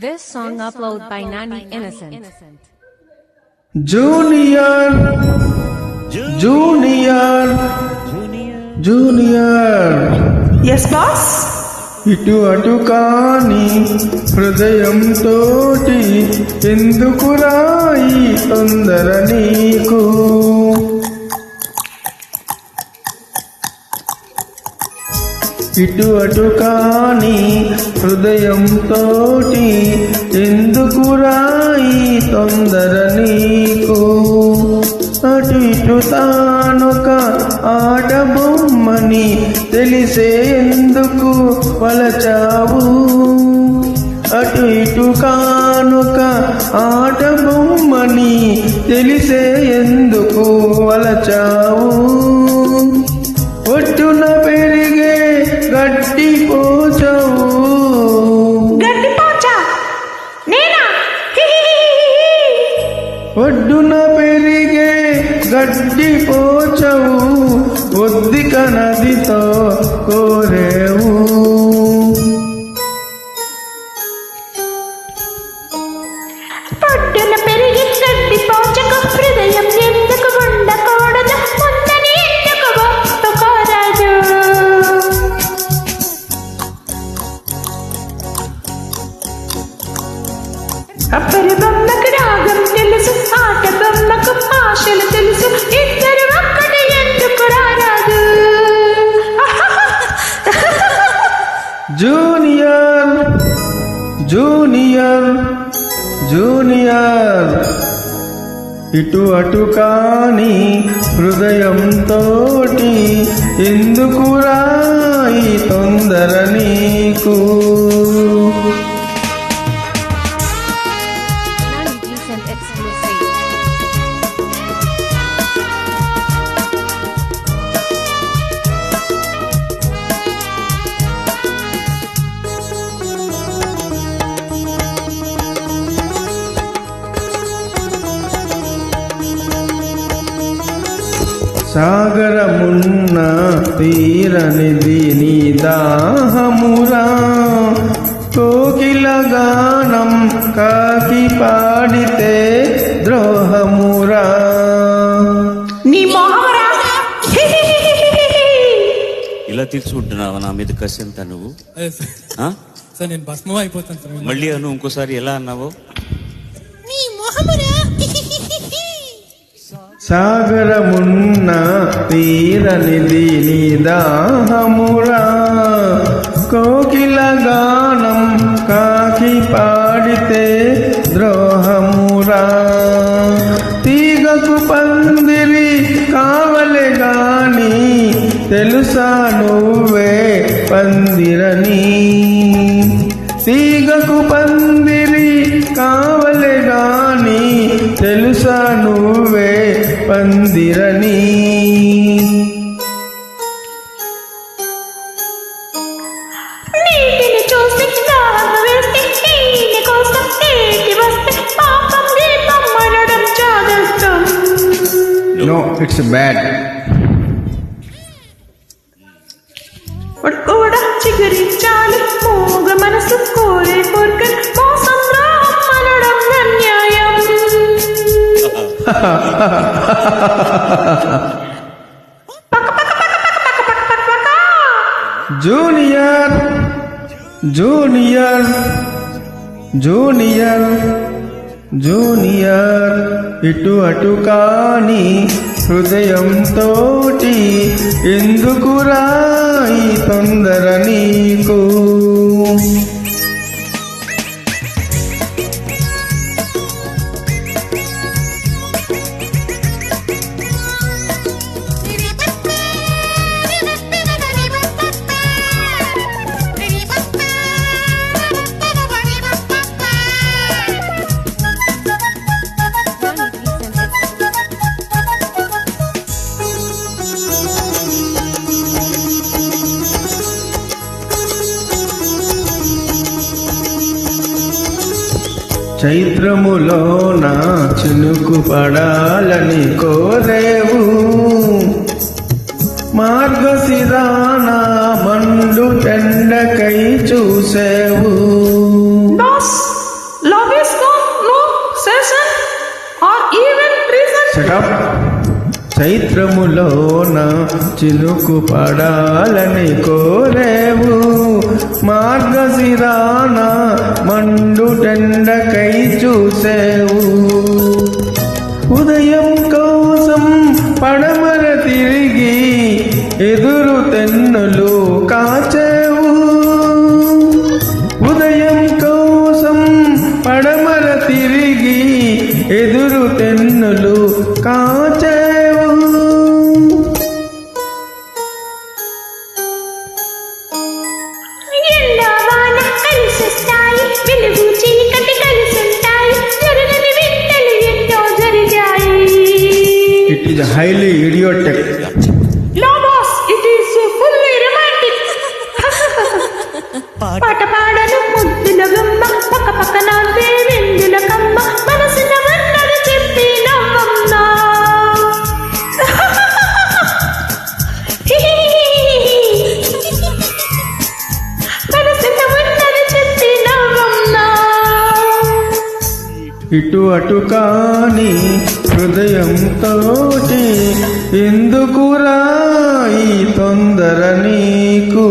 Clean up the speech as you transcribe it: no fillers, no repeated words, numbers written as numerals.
This song uploaded by Nani Innocent. Junior. Yes, boss? ఇటు అటు కాని హృదయంతోటి ఎందుకురా ఈ తొందర నీకు? ఇటు అటు కాని హృదయంతోటి ఎందుకురా ఈ తొందర నీకు? అటు ఇటు తానొక ఆట బొమ్మని తెలిసే ఎందుకు వలచావు? అటు ఇటు కానొక ఆట బొమ్మని తెలిసే ఎందుకు వలచావు? ఒట్టున పెరిగే గడ్డి పోచవు. ఒడ్డున పెరిగే గడ్డి పోచవు, ఒద్దిక నదితో కోరేవు. పొడ్డున పెరిగి గడ్డి పోచకు హృదయం ఎందుకు ఉండకూడదు? ముందని ఎందుకు ఒప్పుకోరాదు? అప్పరి బొమ్మకు రాగం తెలుసు, ఆట బొమ్మకు ఆశలు తెలుసు, ఇద్దరు ఒక్కటి ఎందుకు రారాదు? జూనియర్ ఇటు అటు కాని హృదయంతోటి ఎందుకురా ఈ తొందర నీకు? Nani Decent exclusive. సాగరమున్న తీరనిది నీ దాహమురా, కోకిల గానం కాకి పాడితే ద్రోహమురా. నీ మొహరా ఇలా తీర్చుకుంటున్నావా నా మీద కసి అంతా నువ్వు? సార్ నేను భస్మం అయిపోతాను సార్. మళ్ళీ అను ఇంకోసారి ఎలా అన్నావు? సాగరమున్న తీరనిది నీ దాహమురా, కోకిల గానం కాకి పాడితే ద్రోహమురా. తీగకు పందిరి కావలె గాని తెలుసా నువ్వే పందిరని? తీగకు పందిరి కావలె గాని తెలుసా నువ్వే పందిరని? నీటిని చూసి దాహం వేస్తే నీటి కోసం నీటి వస్తే పాపం దీపం మనడం జాగ్రత్తం. No, it's bad. కూడా చిగురించాలి మూగ మనసు కోరే కోరిక మోసం మనడం అన్యాయం. జూనియర్ ఇటు అటు కాని హృదయంతోటి ఎందుకురా ఈ తొందర నీకు? చైత్రములోన చినుకు పడాలని కోరేవు, మార్గశిరాన మండు ఎండకై చూసేవు. చైత్రములోన చినుకు పడాలని కోరేవు, మార్గశిరాన మండుటెండకై చూసేవు. ఉదయం కోసం పడమర తిరిగి ఎదురు తెన్నులు కాచేవు. ఉదయం కోసం పడమర తిరిగి ఎదురు తెన్నులు కాచేవు. ఎండవాన కలిసొస్తాయి, వెలుగు చీకటి కలిసుంటాయి, జరగని వింతలు ఎన్నో జరిగాయి. It is highly idiotic. No boss, it is fully romantic. పాట పాడను ముద్దుల గుమ్మ, పక్క పక్క నవ్వే వెందుల కమ్మ, మనసున ఉన్నది చెప్పి నవ్వమ్మా. మనసున ఉన్నది చెప్పి నవ్వమ్మా. ఇటు అటు కాని హృదయంతోటి ఎందుకురా ఈ తొందర నీకు?